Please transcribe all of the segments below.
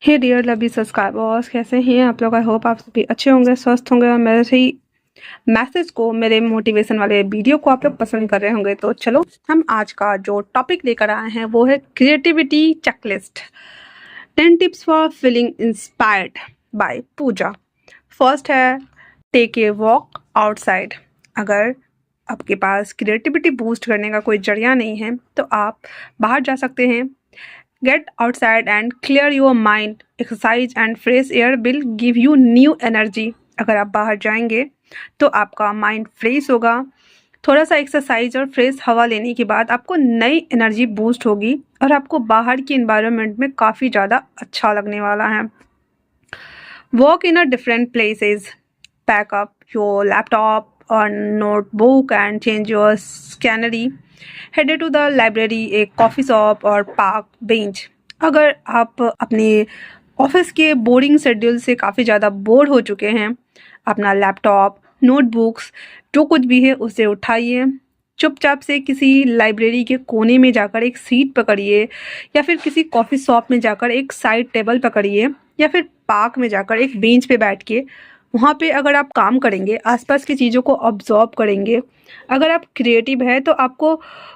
हे dear lovely subscribers, कैसे हैं आप लोग। आई होप आप सभी अच्छे होंगे, स्वस्थ होंगे और मेरे ही मैसेज को, मेरे मोटिवेशन वाले वीडियो को आप लोग पसंद कर रहे होंगे। तो चलो, हम आज का जो टॉपिक लेकर आए हैं वो है creativity checklist, 10 tips for feeling inspired by Pooja. First है, टेक ए वॉक आउटसाइड। अगर आपके पास क्रिएटिविटी बूस्ट करने का कोई जरिया नहीं है तो आप बाहर जा सकते हैं। Get outside and clear your mind. Exercise and fresh air will give you new energy. अगर आप बाहर जाएंगे तो आपका माइंड फ्रेश होगा। थोड़ा सा एक्सरसाइज और फ्रेश हवा लेने के बाद आपको नई एनर्जी बूस्ट होगी और आपको बाहर की इन्वायरमेंट में काफ़ी ज़्यादा अच्छा लगने वाला है। Walk in a different places. Pack up your laptop or notebook and change your scenery. Head to the library, a coffee shop और park bench. अगर आप अपने ऑफिस के बोरिंग शेड्यूल से काफ़ी ज़्यादा बोर हो चुके हैं, अपना लैपटॉप, नोटबुक्स, जो कुछ भी है उसे उठाइए, चुपचाप से किसी लाइब्रेरी के कोने में जाकर एक सीट पकड़िए, या फिर किसी कॉफ़ी शॉप में जाकर एक साइड टेबल पकड़िए, या फिर पार्क में जाकर एक बेंच पे बैठ के वहाँ पे अगर आप काम करेंगे, आसपास की चीज़ों को ऑब्जॉर्व करेंगे। अगर आप क्रिएटिव है तो आपको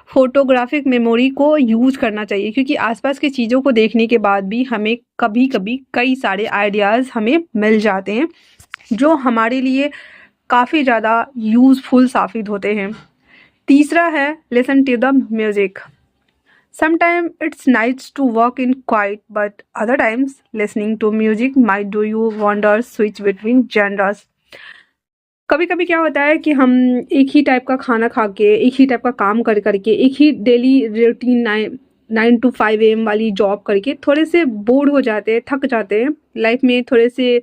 फोटोग्राफिक मेमोरी को यूज़ करना चाहिए, क्योंकि आसपास की चीज़ों को देखने के बाद भी हमें कभी कभी कई सारे आइडियाज़ हमें मिल जाते हैं जो हमारे लिए काफ़ी ज़्यादा यूज़फुल साबित होते हैं। तीसरा है, listen to the music. Sometimes it's nice to walk in quiet, but other times listening to music might do you wonders. Switch between genres. कभी कभी क्या होता है कि हम एक ही टाइप का खाना खा के, एक ही टाइप का काम कर करके, एक ही डेली रूटीन 9 to 5 AM वाली जॉब करके थोड़े से बोर हो जाते हैं, थक जाते हैं। लाइफ में थोड़े से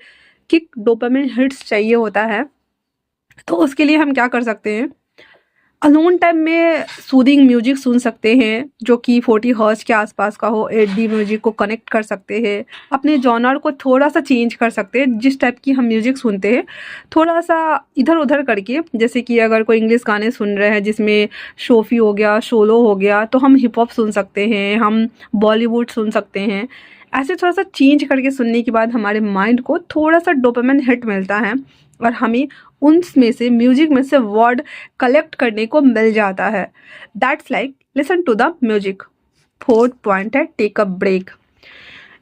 किक, डोपामिन हिट्स चाहिए होता है। तो उसके लिए हम क्या कर सकते हैं, अलोन टाइम में सूदिंग म्यूजिक सुन सकते हैं जो कि 40 हर्ट्ज के आसपास का हो। 8D म्यूजिक को कनेक्ट कर सकते हैं, अपने जॉनर को थोड़ा सा चेंज कर सकते हैं। जिस टाइप की हम म्यूजिक सुनते हैं थोड़ा सा इधर उधर करके, जैसे कि अगर कोई इंग्लिश गाने सुन रहे हैं जिसमें शोफी हो गया, सोलो हो गया, तो हम हिप हॉप सुन सकते हैं, हम बॉलीवुड सुन सकते हैं। ऐसे थोड़ा सा चेंज करके सुनने के बाद हमारे माइंड को थोड़ा सा डोपामिन हिट मिलता है और हमें उनमें से, म्यूजिक में से वर्ड कलेक्ट करने को मिल जाता है। That's like listen to the music. Fourth point है, take a break.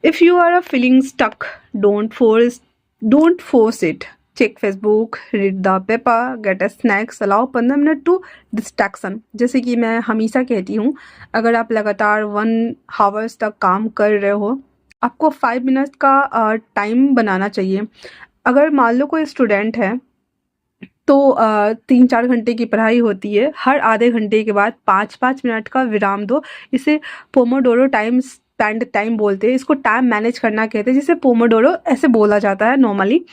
If you are feeling stuck, don't force it. Check Facebook, read the paper, get a snacks, allow 15 minute to distraction. जैसे कि मैं हमेशा कहती हूँ, अगर आप लगातार 1 आवर्स तक काम कर रहे हो, आपको 5 मिनट का टाइम बनाना चाहिए। अगर मान लो कोई स्टूडेंट है तो 3-4 घंटे की पढ़ाई होती है, हर आधे घंटे के बाद 5-5 मिनट का विराम दो। इसे पोमोडोरो टाइम स्पेंड टाइम बोलते हैं, इसको टाइम मैनेज करना कहते हैं, जिसे पोमोडोरो ऐसे बोला जाता है नॉर्मली।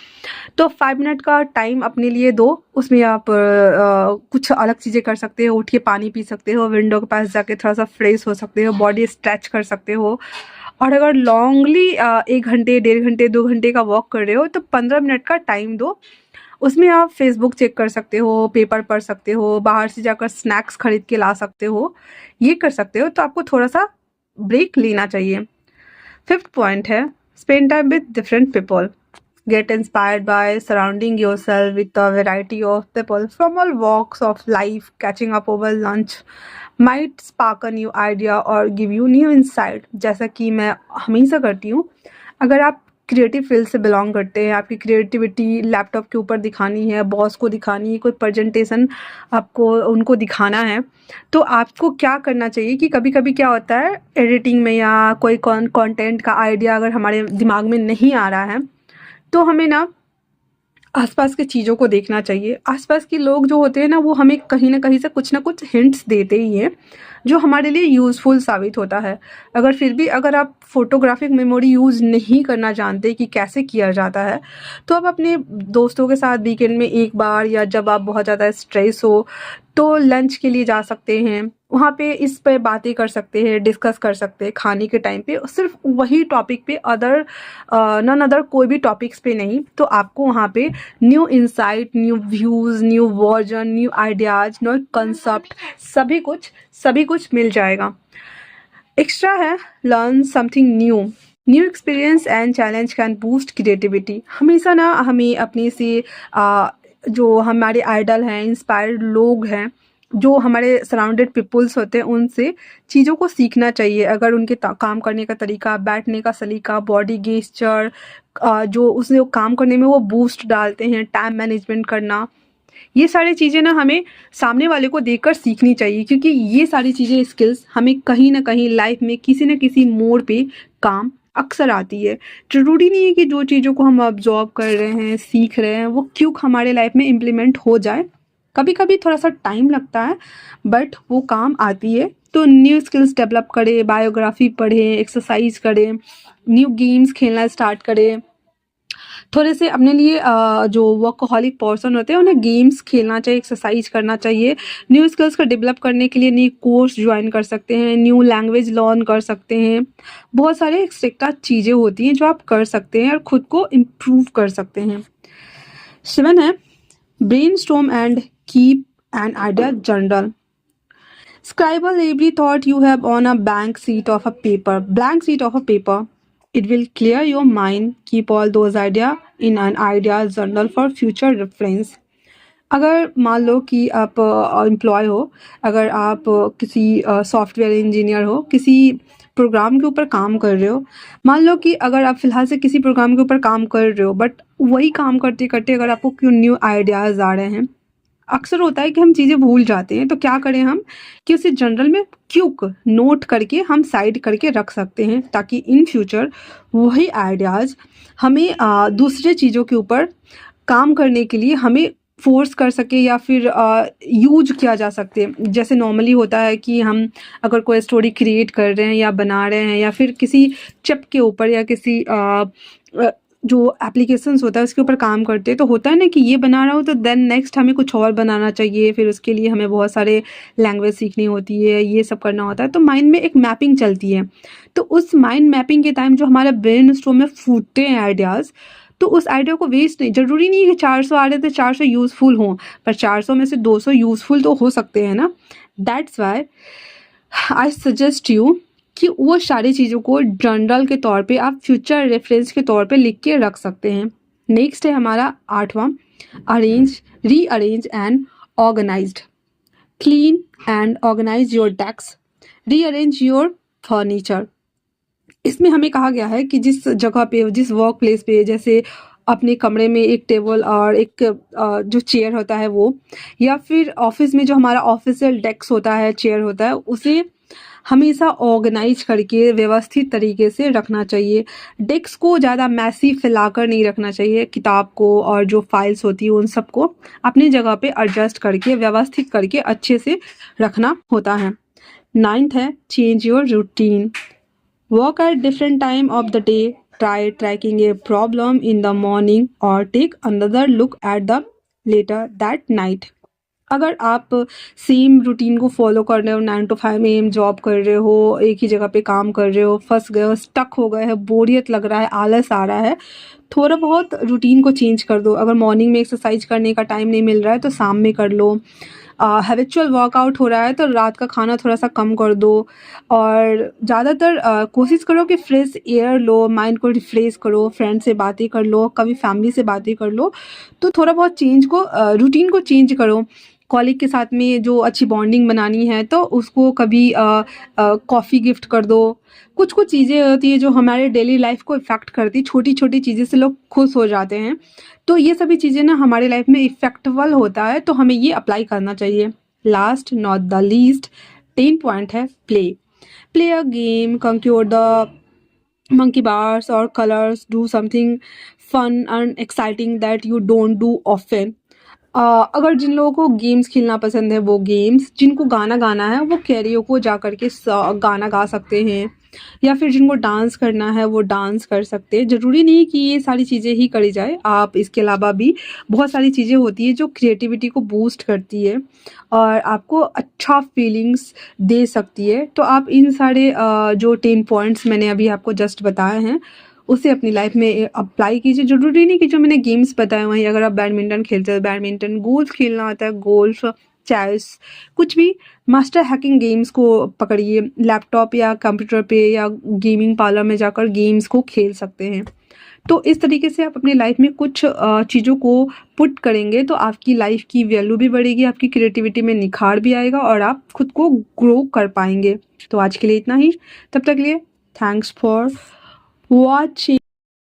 तो 5 मिनट का टाइम अपने लिए दो, उसमें आप कुछ अलग चीज़ें कर सकते हो। उठ के पानी पी सकते हो, विंडो के पास जाके थोड़ा सा फ्रेश हो सकते हो, बॉडी स्ट्रेच कर सकते हो। और अगर लॉन्गली 1 घंटे, 1.5 घंटे, 2 घंटे का वॉक कर रहे हो तो 15 मिनट का टाइम दो। उसमें आप फेसबुक चेक कर सकते हो, पेपर पढ़ सकते हो, बाहर से जाकर स्नैक्स खरीद के ला सकते हो, ये कर सकते हो। तो आपको थोड़ा सा ब्रेक लेना चाहिए। फिफ्थ पॉइंट है, spend time with different people. Get inspired by surrounding yourself with a variety of people from all walks of life. Catching up over lunch might spark a new idea or give you new insight. जैसा कि मैं हमेशा करती हूँ, अगर आप creative field से belong करते हैं, आपकी क्रिएटिविटी लैपटॉप के ऊपर दिखानी है, बॉस को दिखानी है, कोई प्रेजेंटेशन आपको उनको दिखाना है, तो आपको क्या करना चाहिए कि कभी कभी क्या होता है, एडिटिंग में या कोई कंटेंट का आइडिया अगर हमारे दिमाग में नहीं आ रहा है तो हमें ना आसपास की चीज़ों को देखना चाहिए। आसपास के लोग जो होते हैं ना, वो हमें कहीं ना कहीं से कुछ ना कुछ हिंट्स देते ही हैं जो हमारे लिए यूज़फुल साबित होता है। अगर फिर भी अगर आप फोटोग्राफिक मेमोरी यूज़ नहीं करना जानते कि कैसे किया जाता है, तो आप अपने दोस्तों के साथ वीकेंड में एक बार, या जब आप बहुत ज़्यादा स्ट्रेस हो तो लंच के लिए जा सकते हैं। वहाँ पे इस पे बातें कर सकते हैं, डिस्कस कर सकते हैं खाने के टाइम पे, सिर्फ वही टॉपिक पे, नन अदर कोई भी टॉपिक्स पे नहीं। तो आपको वहाँ पे new insight, new views, new version, new ideas, new concept, सभी कुछ मिल जाएगा। एक्स्ट्रा है, learn something new. New experience and challenge can boost creativity. हमेशा ना हमें अपने से जो हमारे आइडल हैं, इंस्पायर्ड लोग हैं, जो हमारे सराउंडेड पीपल्स होते हैं, उनसे चीज़ों को सीखना चाहिए। अगर उनके काम करने का तरीका, बैठने का सलीका, बॉडी गेस्चर, जो उसने काम करने में वो बूस्ट डालते हैं, टाइम मैनेजमेंट करना, ये सारी चीज़ें ना हमें सामने वाले को देखकर सीखनी चाहिए, क्योंकि ये सारी चीज़ें, स्किल्स हमें कहीं ना कहीं लाइफ में किसी न किसी मोड़ पे काम अक्सर आती है। ज़रूरी नहीं है कि जो चीज़ों को हम ऑब्जॉर्व कर रहे हैं, सीख रहे हैं, वो क्यों हमारे लाइफ में इम्प्लीमेंट हो जाए। कभी कभी थोड़ा सा टाइम लगता है, बट वो काम आती है। तो न्यू स्किल्स डेवलप करें, बायोग्राफी पढ़ें, एक्सरसाइज करें, न्यू गेम्स खेलना स्टार्ट करें। थोड़े से अपने लिए जो वर्कहॉलिक पर्सन होते हैं, उन्हें गेम्स खेलना चाहिए, एक्सरसाइज करना चाहिए। न्यू स्किल्स को डेवलप करने के लिए न्यू कोर्स ज्वाइन कर सकते हैं, न्यू लैंग्वेज लर्न कर सकते हैं। बहुत सारे एक्स्ट्रा चीज़ें होती हैं जो आप कर सकते हैं और खुद को इम्प्रूव कर सकते हैं। 7 है brainstorm and keep an idea journal. Scribble every thought you have on a blank sheet of a paper. Blank sheet of a paper. It will clear your mind. Keep all those ideas in an idea journal for future reference. अगर मान लो कि आप employ हो, अगर आप किसी software engineer हो, किसी प्रोग्राम के ऊपर काम कर रहे हो, मान लो कि अगर आप फ़िलहाल से किसी प्रोग्राम के ऊपर काम कर रहे हो, बट वही काम करते करते अगर आपको क्यों न्यू आइडियाज़ आ रहे हैं, अक्सर होता है कि हम चीज़ें भूल जाते हैं। तो क्या करें हम कि उसे जनरल में क्विक नोट करके हम साइड करके रख सकते हैं, ताकि इन फ्यूचर वही आइडियाज़ हमें दूसरे चीज़ों के ऊपर काम करने के लिए हमें फोर्स कर सके, या फिर यूज किया जा सकते हैं। जैसे नॉर्मली होता है कि हम अगर कोई स्टोरी क्रिएट कर रहे हैं या बना रहे हैं, या फिर किसी चिप के ऊपर या किसी जो एप्लीकेशंस होता है उसके ऊपर काम करते हैं, तो होता है ना कि ये बना रहा हो तो देन नेक्स्ट हमें कुछ और बनाना चाहिए, फिर उसके लिए हमें बहुत सारे लैंग्वेज सीखनी होती है, ये सब करना होता है। तो माइंड में एक मैपिंग चलती है। तो उस माइंड मैपिंग के टाइम जो हमारे ब्रेन स्टॉर्म में फूटते हैं आइडियाज़, तो उस आइडिया को वेस्ट नहीं, ज़रूरी नहीं है कि 400 आ रहे थे 400 यूज़फुल हों, पर 400 में से 200 यूज़फुल तो हो सकते हैं ना। That's why I suggest you कि वो सारी चीज़ों को जर्नल के तौर पे आप फ्यूचर रेफरेंस के तौर पे लिख के रख सकते हैं। नेक्स्ट है हमारा 8वां, arrange, rearrange and organised. Clean and organise your desk, rearrange your furniture. इसमें हमें कहा गया है कि जिस जगह पे, जिस वर्क प्लेस पे, जैसे अपने कमरे में एक टेबल और एक जो चेयर होता है वो, या फिर ऑफिस में जो हमारा ऑफिशियल डेस्क होता है, चेयर होता है, उसे हमेशा ऑर्गेनाइज करके व्यवस्थित तरीके से रखना चाहिए। डेस्क को ज़्यादा मैसी फैलाकर नहीं रखना चाहिए। किताब को और जो फाइल्स होती है उन सबको अपनी जगह पे एडजस्ट करके, व्यवस्थित करके अच्छे से रखना होता है। 9th है change your routine. Work at different time of the day. Try tracking a problem in the morning or take another look at the later that night. अगर आप सेम रूटीन को फॉलो कर रहे हो, 9 to 5 AM जॉब कर रहे हो, एक ही जगह पे काम कर रहे हो, फंस गए हो, स्टक हो गए हो, बोरियत लग रहा है, आलस आ रहा है, थोड़ा बहुत रूटीन को चेंज कर दो। अगर मॉर्निंग में एक्सरसाइज करने का टाइम नहीं मिल रहा है तो शाम में कर लो। हैबिचुअल वर्कआउट हो रहा है तो रात का खाना थोड़ा सा कम कर दो। और ज़्यादातर कोशिश करो कि फ्रेश एयर लो, माइंड को रिफ्रेश करो, फ्रेंड से बातें कर लो, कभी फैमिली से बातें कर लो। तो थोड़ा बहुत चेंज को, रूटीन को चेंज करो। कॉलीग के साथ में जो अच्छी बॉन्डिंग बनानी है तो उसको कभी कॉफ़ी गिफ्ट कर दो। कुछ कुछ चीज़ें होती है जो हमारे डेली लाइफ को इफ़ेक्ट करती, छोटी छोटी चीज़ें से लोग खुश हो जाते हैं। तो ये सभी चीज़ें ना हमारे लाइफ में इफ़ेक्टफुल होता है, तो हमें ये अप्लाई करना चाहिए। Last not the least 10 point है play. Play a game, conquer the monkey bars or colors, do something fun and exciting that you don't do often. अगर जिन लोगों को गेम्स खेलना पसंद है वो गेम्स, जिनको गाना गाना है वो कैरियोको जा कर के गाना गा सकते हैं, या फिर जिनको डांस करना है वो डांस कर सकते हैं। ज़रूरी नहीं कि ये सारी चीज़ें ही करी जाए, आप इसके अलावा भी बहुत सारी चीज़ें होती है जो क्रिएटिविटी को बूस्ट करती है और आपको अच्छा फीलिंग्स दे सकती है। तो आप इन सारे जो 10 पॉइंट्स मैंने अभी आपको जस्ट बताए हैं उसे अपनी लाइफ में अप्लाई कीजिए। ज़रूरी नहीं कि जो मैंने गेम्स बताए हुए हैं, अगर आप बैडमिंटन खेलते हो बैडमिंटन, गोल्फ खेलना आता है गोल्फ, चेस, कुछ भी मास्टर हैकिंग गेम्स को पकड़िए, लैपटॉप या कंप्यूटर पे या गेमिंग पार्लर में जाकर गेम्स को खेल सकते हैं। तो इस तरीके से आप अपनी लाइफ में कुछ चीज़ों को पुट करेंगे तो आपकी लाइफ की वैल्यू भी बढ़ेगी, आपकी क्रिएटिविटी में निखार भी आएगा और आप खुद को ग्रो कर पाएंगे। तो आज के लिए इतना ही, तब तक के लिए थैंक्स फॉर वॉचिंग।